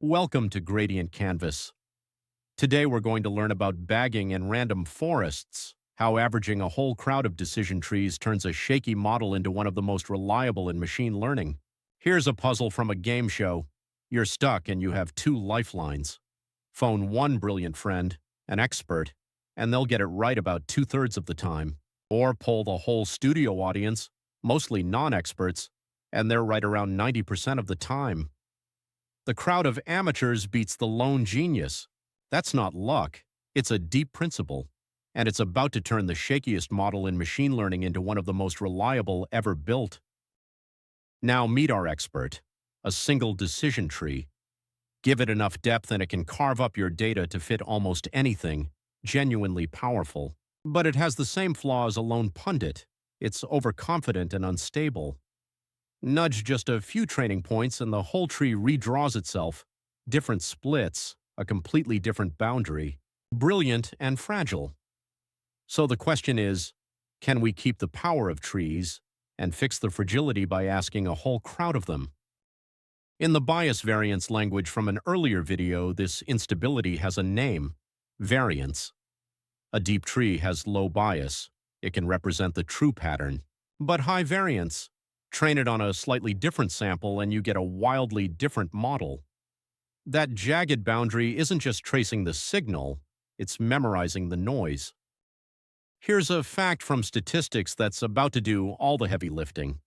Welcome to Gradient Canvas. Today we're going to learn about bagging and random forests, how averaging a whole crowd of decision trees turns a shaky model into one of the most reliable in machine learning. Here's a puzzle from a game show. You're stuck and you have two lifelines. Phone one brilliant friend, an expert, and they'll get it right about 2/3 of the time. Or poll the whole studio audience, mostly non-experts, and they're right around 90% of the time. The crowd of amateurs beats the lone genius. That's not luck, it's a deep principle, and it's about to turn the shakiest model in machine learning into one of the most reliable ever built. Now meet our expert, a single decision tree. Give it enough depth and it can carve up your data to fit almost anything, genuinely powerful. But it has the same flaw as a lone pundit. It's overconfident and unstable. Nudge just a few training points and the whole tree redraws itself. Different splits, a completely different boundary. Brilliant and fragile. So the question is, can we keep the power of trees and fix the fragility by asking a whole crowd of them? In the bias variance language from an earlier video, this instability has a name: variance. A deep tree has low bias. It can represent the true pattern. But high variance, train it on a slightly different sample and you get a wildly different model. That jagged boundary isn't just tracing the signal, it's memorizing the noise. Here's a fact from statistics that's about to do all the heavy lifting.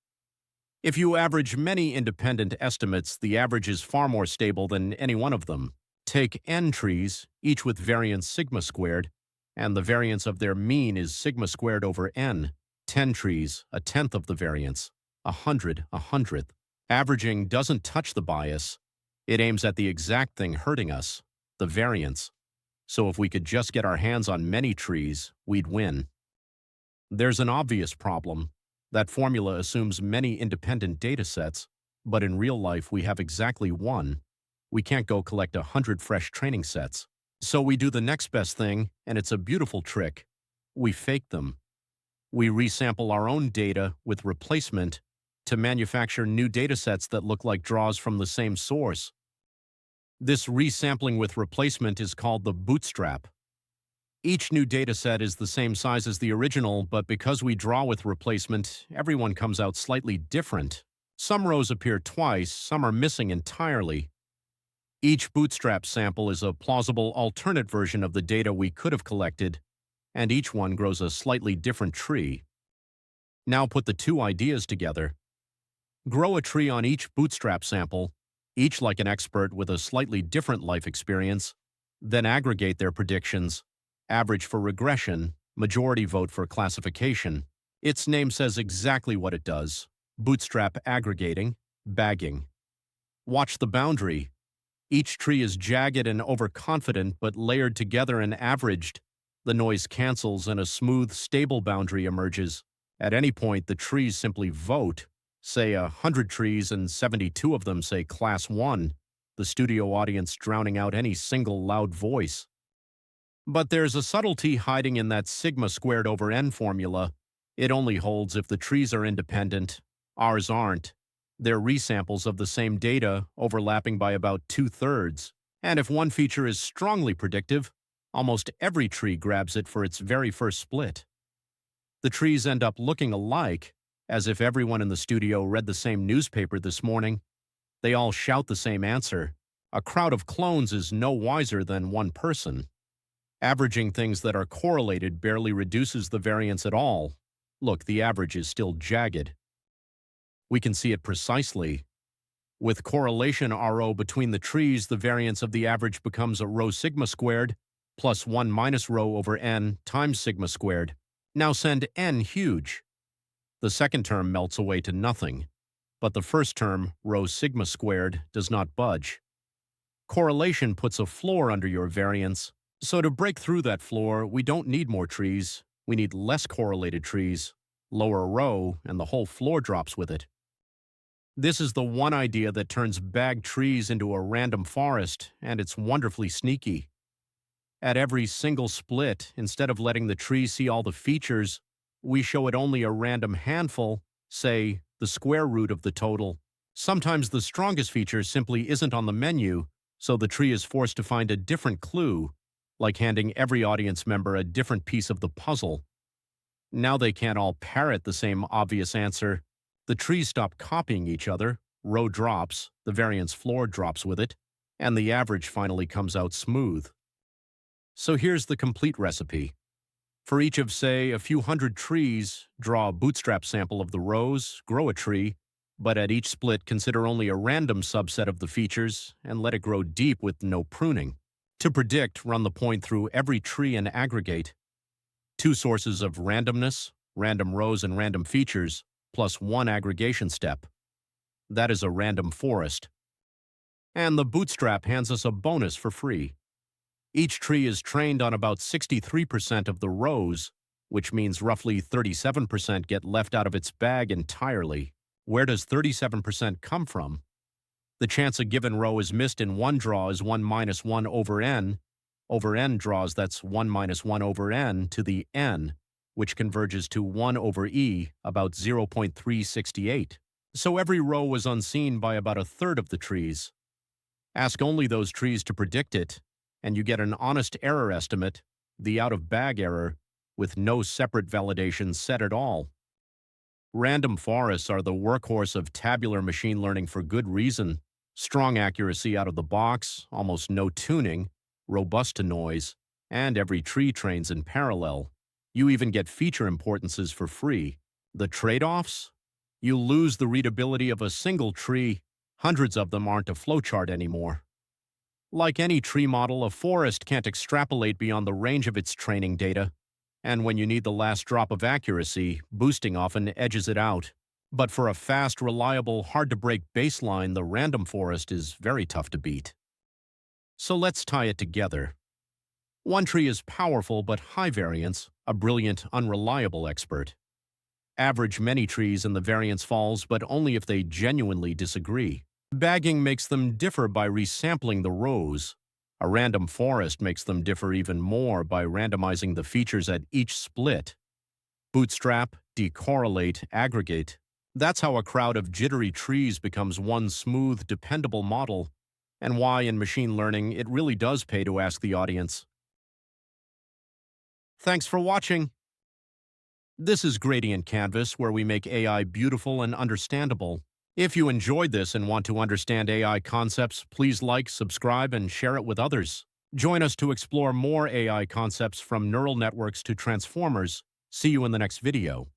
If you average many independent estimates, the average is far more stable than any one of them. Take n trees, each with variance sigma squared, and the variance of their mean is sigma squared over n. 10 trees, a tenth of the variance. 100, a hundredth. Averaging doesn't touch the bias. It aims at the exact thing hurting us, the variance. So if we could just get our hands on many trees, we'd win. There's an obvious problem. That formula assumes many independent datasets, but in real life we have exactly one. We can't go collect 100 fresh training sets. So we do the next best thing, and it's a beautiful trick. We fake them. We resample our own data with replacement to manufacture new datasets that look like draws from the same source. This resampling with replacement is called the bootstrap. Each new dataset is the same size as the original, but because we draw with replacement, everyone comes out slightly different. Some rows appear twice, some are missing entirely. Each bootstrap sample is a plausible alternate version of the data we could have collected, and each one grows a slightly different tree. Now put the two ideas together. Grow a tree on each bootstrap sample, each like an expert with a slightly different life experience, then aggregate their predictions, average for regression, majority vote for classification. Its name says exactly what it does: bootstrap aggregating, bagging. Watch the boundary. Each tree is jagged and overconfident, but layered together and averaged. The noise cancels and a smooth, stable boundary emerges. At any point, the trees simply vote. Say 100 trees and 72 of them say Class 1, the studio audience drowning out any single loud voice. But there's a subtlety hiding in that sigma squared over n formula. It only holds if the trees are independent. Ours aren't. They're resamples of the same data, overlapping by about 2/3. And if one feature is strongly predictive, almost every tree grabs it for its very first split. The trees end up looking alike, as if everyone in the studio read the same newspaper this morning. They all shout the same answer. A crowd of clones is no wiser than one person. Averaging things that are correlated barely reduces the variance at all. Look, the average is still jagged. We can see it precisely. With correlation RO between the trees, the variance of the average becomes a rho sigma squared plus 1 minus rho over n times sigma squared. Now send n huge. The second term melts away to nothing, but the first term, rho sigma squared, does not budge. Correlation puts a floor under your variance, so to break through that floor, we don't need more trees, we need less correlated trees, lower rho, and the whole floor drops with it. This is the one idea that turns bagged trees into a random forest, and it's wonderfully sneaky. At every single split, instead of letting the tree see all the features, we show it only a random handful, say, the square root of the total. Sometimes the strongest feature simply isn't on the menu, So the tree is forced to find a different clue, like handing every audience member a different piece of the puzzle. Now they can't all parrot the same obvious answer. The trees stop copying each other, row drops, the variance floor drops with it, and the average finally comes out smooth. So here's the complete recipe. For each of, say, a few hundred trees, draw a bootstrap sample of the rows, grow a tree, but at each split consider only a random subset of the features and let it grow deep with no pruning. To predict, run the point through every tree and aggregate. Two sources of randomness, random rows and random features, plus one aggregation step. That is a random forest. And the bootstrap hands us a bonus for free. Each tree is trained on about 63% of the rows, which means roughly 37% get left out of its bag entirely. Where does 37% come from? The chance a given row is missed in one draw is 1 minus 1 over n. Over n draws, that's 1 minus 1 over n to the n, which converges to 1 over e, about 0.368. So every row was unseen by about a third of the trees. Ask only those trees to predict it, and you get an honest error estimate, the out-of-bag error, with no separate validation set at all. Random forests are the workhorse of tabular machine learning for good reason. Strong accuracy out of the box, almost no tuning, robust to noise, and every tree trains in parallel. You even get feature importances for free. The trade-offs? You lose the readability of a single tree. Hundreds of them aren't a flowchart anymore. Like any tree model, a forest can't extrapolate beyond the range of its training data, and when you need the last drop of accuracy, boosting often edges it out. But for a fast, reliable, hard-to-break baseline, the random forest is very tough to beat. So let's tie it together. One tree is powerful but high variance, a brilliant, unreliable expert. Average many trees and the variance falls, but only if they genuinely disagree. Bagging makes them differ by resampling the rows. A random forest makes them differ even more by randomizing the features at each split. Bootstrap, decorrelate, aggregate. That's how a crowd of jittery trees becomes one smooth, dependable model, and why in machine learning it really does pay to ask the audience. Thanks for watching. This is Gradient Canvas, where we make AI beautiful and understandable. If you enjoyed this and want to understand AI concepts, please like, subscribe, and share it with others. Join us to explore more AI concepts from neural networks to transformers. See you in the next video.